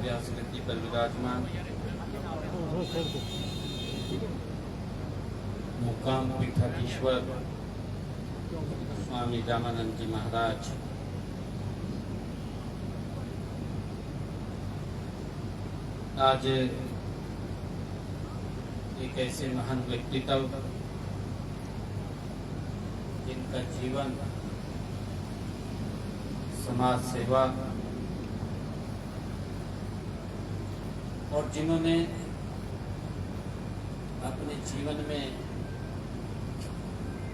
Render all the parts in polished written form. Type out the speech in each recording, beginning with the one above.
व्यासगति पर विराजमान मुकाम पीठाधीश्वर स्वामी रामानंद जी महाराज, आज एक ऐसे महान व्यक्तित्व जिनका जीवन समाज सेवा और जिन्होंने अपने जीवन में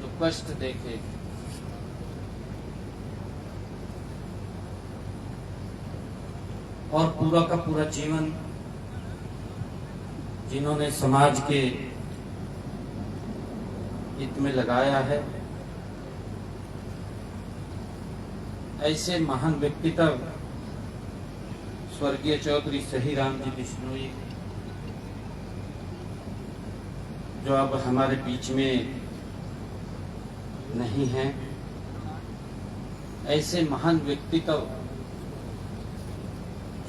जो कष्ट देखे, और पूरा का पूरा जीवन जिन्होंने समाज के हित में लगाया है, ऐसे महान व्यक्तित्व स्वर्गीय चौधरी सहीराम जी बिश्नोई, जो अब हमारे बीच में नहीं हैं, ऐसे महान व्यक्तित्व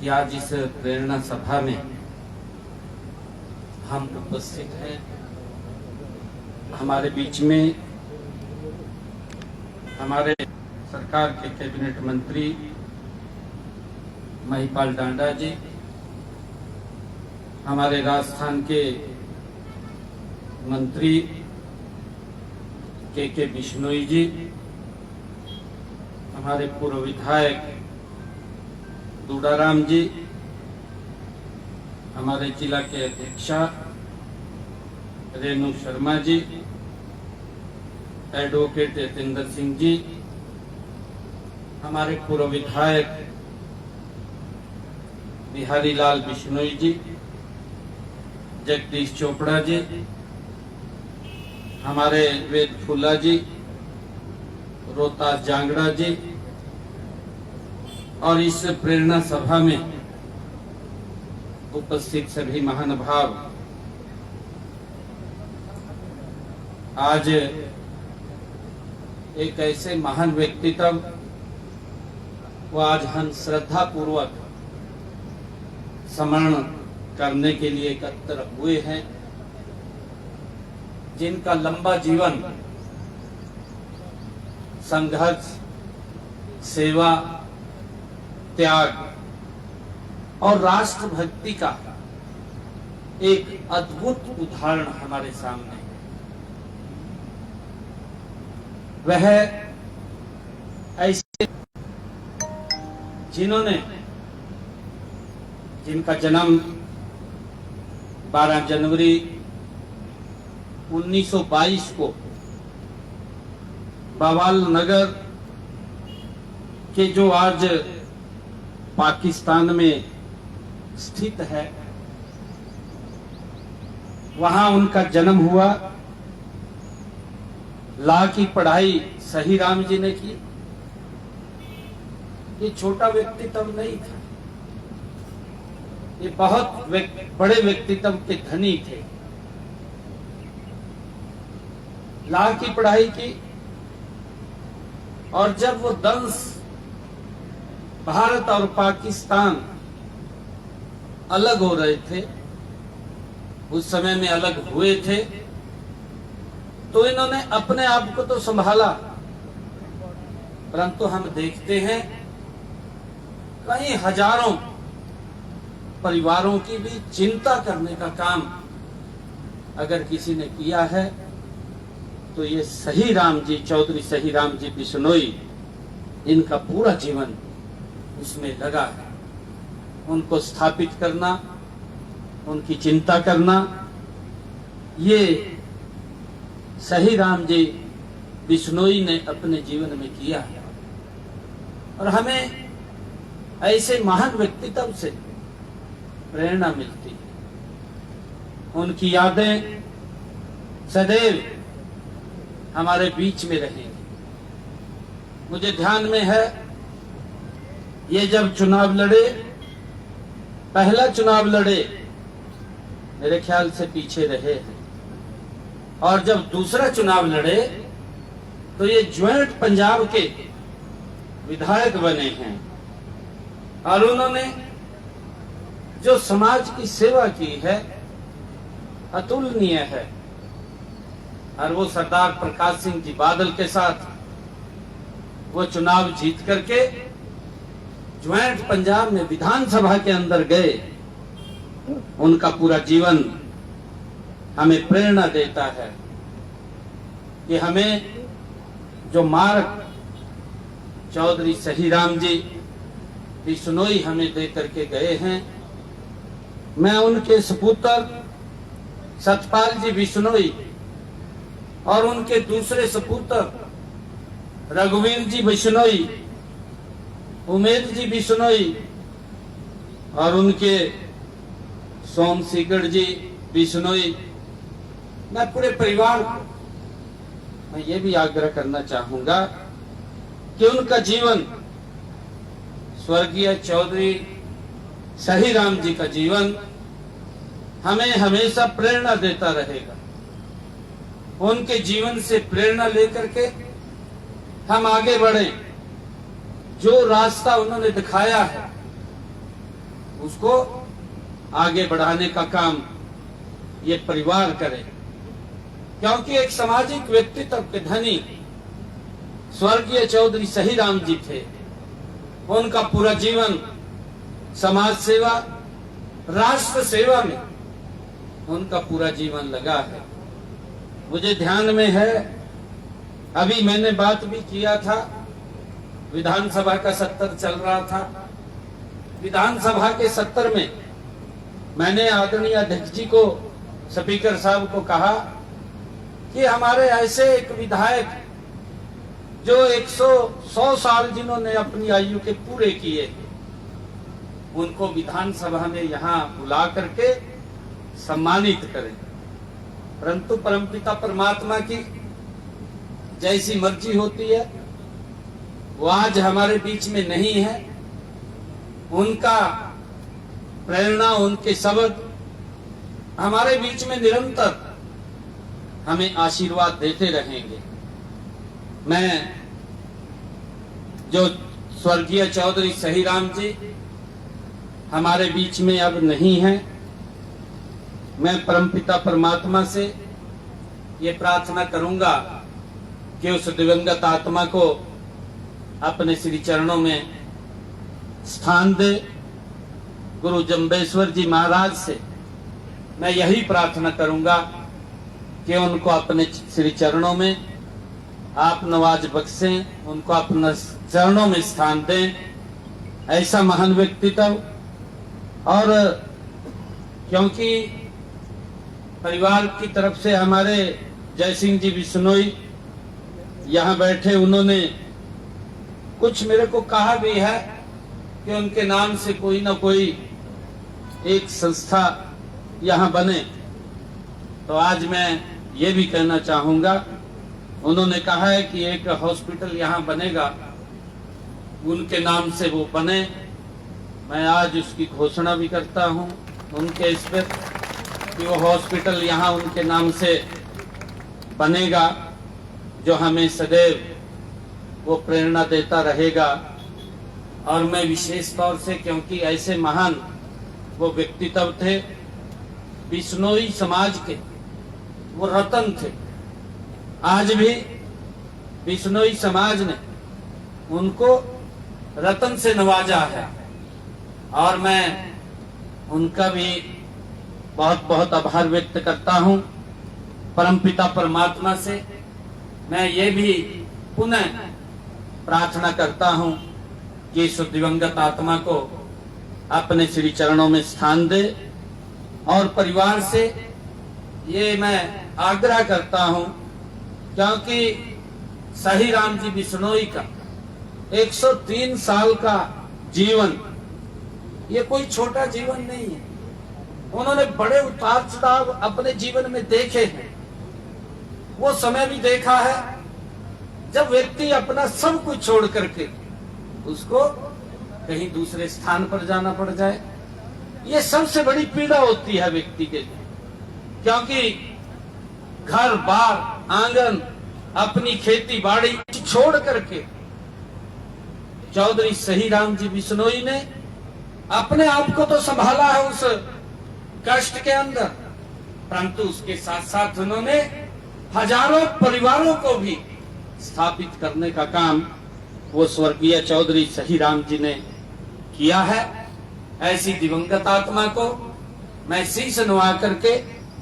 कि आज इस प्रेरणा सभा में हम उपस्थित हैं। हमारे बीच में हमारे सरकार के कैबिनेट मंत्री महिपाल डांडा जी, हमारे राजस्थान के मंत्री के बिश्नोई जी, हमारे पूर्व विधायक दूडाराम जी, हमारे जिला के अध्यक्षा रेणु शर्मा जी, एडवोकेट यतेंद्र सिंह जी, हमारे पूर्व विधायक बिहारी लाल बिश्नोई जी, जगदीश चोपड़ा जी, हमारे वेद फुला जी, रोहतास जांगड़ा जी, और इस प्रेरणा सभा में उपस्थित सभी महानुभाव, आज एक ऐसे महान व्यक्तित्व वो आज हम श्रद्धा पूर्वक स्मरण करने के लिए एकत्र हुए हैं, जिनका लंबा जीवन संघर्ष, सेवा, त्याग और राष्ट्रभक्ति का एक अद्भुत उदाहरण हमारे सामने है। वह ऐसे जिनका जन्म 12 जनवरी 1922 को बवाल नगर के जो आज पाकिस्तान में स्थित है, वहां उनका जन्म हुआ। लॉ की पढ़ाई सहीराम जी ने की। ये छोटा व्यक्तित्व नहीं था, ये बहुत बड़े व्यक्तित्व के धनी थे। लॉ की पढ़ाई की, और जब वो दंश भारत और पाकिस्तान अलग हो रहे थे, उस समय में अलग हुए थे, तो इन्होंने अपने आप को तो संभाला, परंतु हम देखते हैं कई हजारों परिवारों की भी चिंता करने का काम अगर किसी ने किया है तो ये सहीराम जी, चौधरी सहीराम जी बिश्नोई, इनका पूरा जीवन उसमें लगा है। उनको स्थापित करना, उनकी चिंता करना, ये सहीराम जी बिश्नोई ने अपने जीवन में किया है। और हमें ऐसे महान व्यक्तित्व से प्रेरणा मिलती है। उनकी यादें सदैव हमारे बीच में रहेंगी। मुझे ध्यान में है, ये जब चुनाव लड़े, पहला चुनाव लड़े, मेरे ख्याल से पीछे रहे हैं, और जब दूसरा चुनाव लड़े तो ये ज्वाइंट पंजाब के विधायक बने हैं। और उन्होंने जो समाज की सेवा की है अतुलनीय है। और वो सरदार प्रकाश सिंह जी बादल के साथ वो चुनाव जीत करके ज्वाइंट पंजाब में विधानसभा के अंदर गए। उनका पूरा जीवन हमें प्रेरणा देता है कि हमें जो मार्ग चौधरी सहीराम जी बिश्नोई हमें दे करके गए हैं, मैं उनके सपूत्र सतपाल जी बिश्नोई और उनके दूसरे सपूत्र रघुवीर जी बिश्नोई, उमेद जी बिश्नोई और उनके सोम सीगड़ जी बिश्नोई, मैं पूरे परिवार को मैं ये भी आग्रह करना चाहूंगा कि उनका जीवन, स्वर्गीय चौधरी सहीराम जी का जीवन हमें हमेशा प्रेरणा देता रहेगा। उनके जीवन से प्रेरणा लेकर के हम आगे बढ़े। जो रास्ता उन्होंने दिखाया है उसको आगे बढ़ाने का काम ये परिवार करे, क्योंकि एक सामाजिक व्यक्तित्व के धनी स्वर्गीय चौधरी सहीराम जी थे। उनका पूरा जीवन समाज सेवा, राष्ट्र सेवा में उनका पूरा जीवन लगा है। मुझे ध्यान में है, अभी मैंने बात भी किया था, विधानसभा का सत्र चल रहा था। विधानसभा के सत्र में मैंने आदरणीय अध्यक्ष जी को, स्पीकर साहब को कहा कि हमारे ऐसे एक विधायक जो 100 साल जिन्होंने अपनी आयु के पूरे किए, उनको विधानसभा में यहाँ बुला करके सम्मानित करें। परंतु परमपिता परमात्मा की जैसी मर्जी होती है, वो आज हमारे बीच में नहीं है। उनका प्रेरणा, उनके शब्द हमारे बीच में निरंतर हमें आशीर्वाद देते रहेंगे। मैं जो स्वर्गीय चौधरी सहीराम जी हमारे बीच में अब नहीं है, मैं परमपिता परमात्मा से ये प्रार्थना करूंगा कि उस दिवंगत आत्मा को अपने श्री चरणों में स्थान दे। गुरु जम्बेश्वर जी महाराज से मैं यही प्रार्थना करूंगा कि उनको अपने श्री चरणों में आप नवाज बख्शें, उनको अपने चरणों में स्थान दें। ऐसा महान व्यक्तित्व, और क्योंकि परिवार की तरफ से हमारे जय सिंह जी बिश्नोई यहाँ बैठे, उन्होंने कुछ मेरे को कहा भी है कि उनके नाम से कोई ना कोई एक संस्था यहाँ बने। तो आज मैं ये भी कहना चाहूंगा, उन्होंने कहा है कि एक हॉस्पिटल यहाँ बनेगा, उनके नाम से वो बने। मैं आज उसकी घोषणा भी करता हूँ उनके इस पर कि वो हॉस्पिटल यहाँ उनके नाम से बनेगा, जो हमें सदैव वो प्रेरणा देता रहेगा। और मैं विशेष तौर से, क्योंकि ऐसे महान वो व्यक्तित्व थे, बिश्नोई समाज के वो रतन थे। आज भी बिश्नोई समाज ने उनको रतन से नवाजा है, और मैं उनका भी बहुत बहुत आभार व्यक्त करता हूं। परमपिता परमात्मा से मैं ये भी पुनः प्रार्थना करता हूं कि इस दिवंगत आत्मा को अपने श्री चरणों में स्थान दे। और परिवार से ये मैं आग्रह करता हूं, क्योंकि सहीराम जी बिश्नोई का 103 साल का जीवन, ये कोई छोटा जीवन नहीं है। उन्होंने बड़े उतार चढ़ाव अपने जीवन में देखे हैं। वो समय भी देखा है जब व्यक्ति अपना सब कुछ छोड़ करके उसको कहीं दूसरे स्थान पर जाना पड़ जाए। ये सबसे बड़ी पीड़ा होती है व्यक्ति के लिए, क्योंकि घर बार आंगन, अपनी खेती बाड़ी छोड़ करके चौधरी सहीराम जी बिश्नोई ने अपने आप को तो संभाला है उस कष्ट के अंदर, परंतु उसके साथ साथ उन्होंने हजारों परिवारों को भी स्थापित करने का काम वो स्वर्गीय चौधरी सहीराम जी ने किया है। ऐसी दिवंगत आत्मा को मैं शीश नवा करके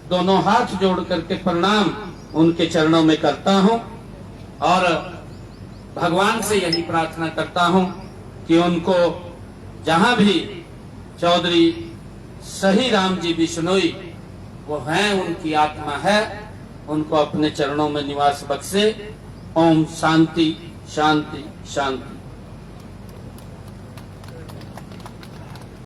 दोनों हाथ जोड़ करके प्रणाम उनके चरणों में करता हूं और भगवान से यही प्रार्थना करता हूं कि उनको जहां भी चौधरी सहीराम जी बिश्नोई वो हैं, उनकी आत्मा है, उनको अपने चरणों में निवास बख्शे। ओम शांति शांति शांति।